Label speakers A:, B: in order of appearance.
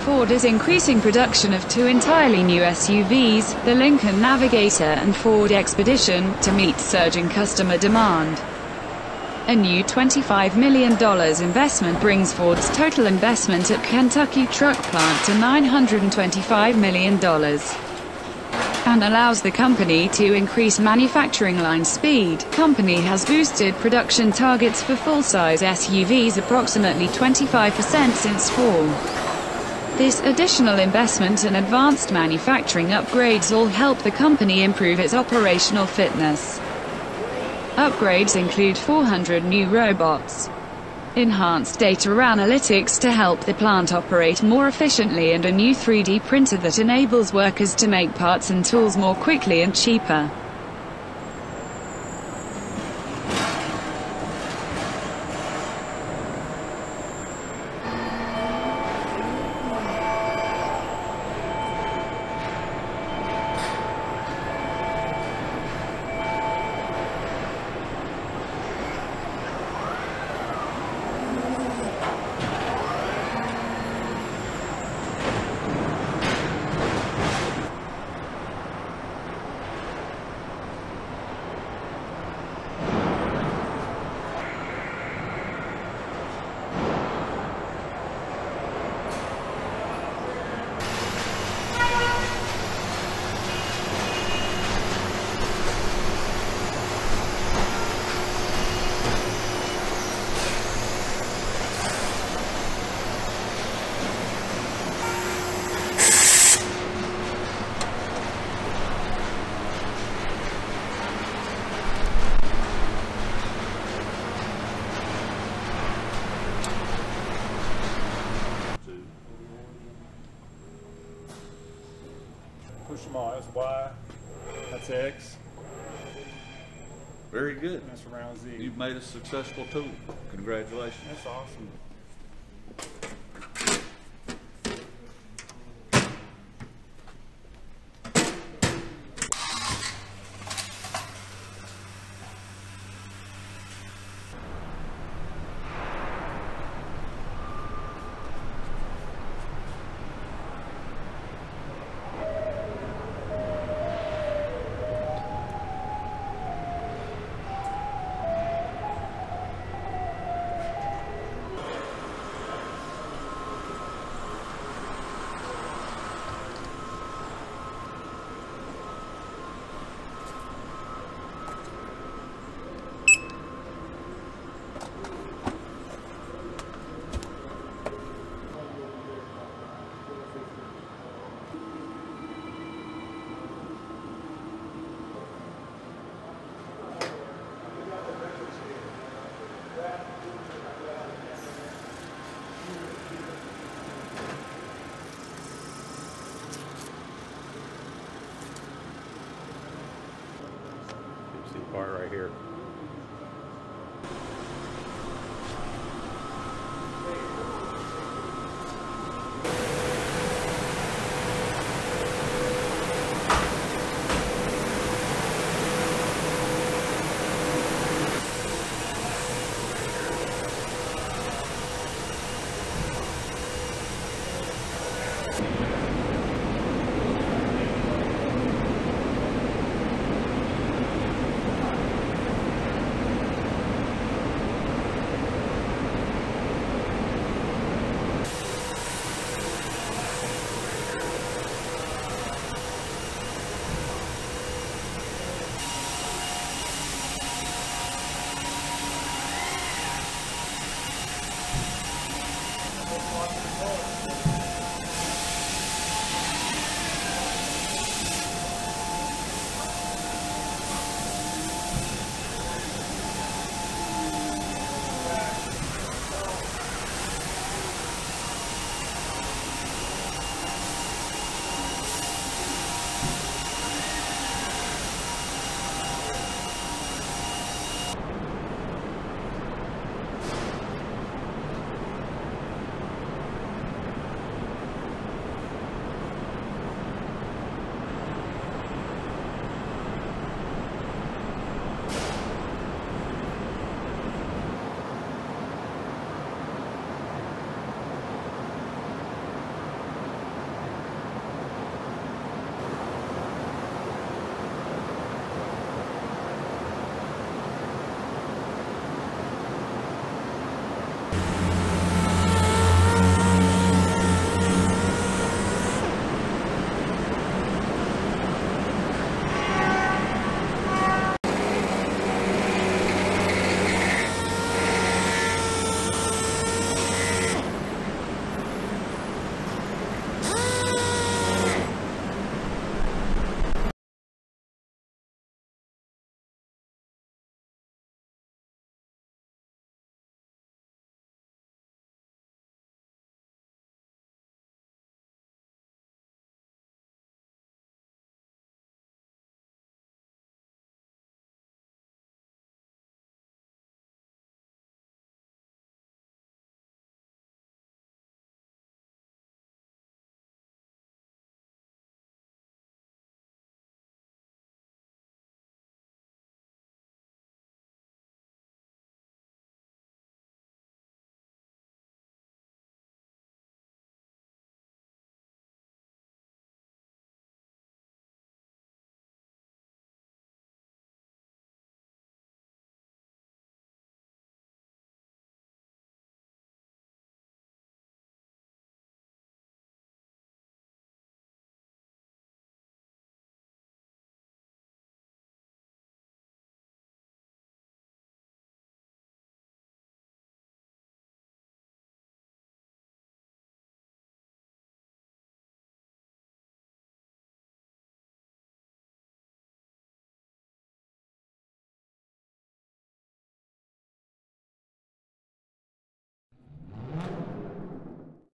A: Ford is increasing production of two entirely new SUVs, the Lincoln Navigator and Ford Expedition, to meet surging customer demand. A new $25 million investment brings Ford's total investment at Kentucky truck plant to $925 million, and allows the company to increase manufacturing line speed. Company has boosted production targets for full-size SUVs approximately 25% since fall. This additional investment and advanced manufacturing upgrades all help the company improve its operational fitness. Upgrades include 400 new robots, enhanced data analytics to help the plant operate more efficiently, and a new 3D printer that enables workers to make parts and tools more quickly and cheaper.
B: Push them all. That's Y. That's X.
C: Very good.
B: That's around Z.
C: You've made a successful tool. Congratulations.
B: That's awesome.
C: Part right here.
B: Watch the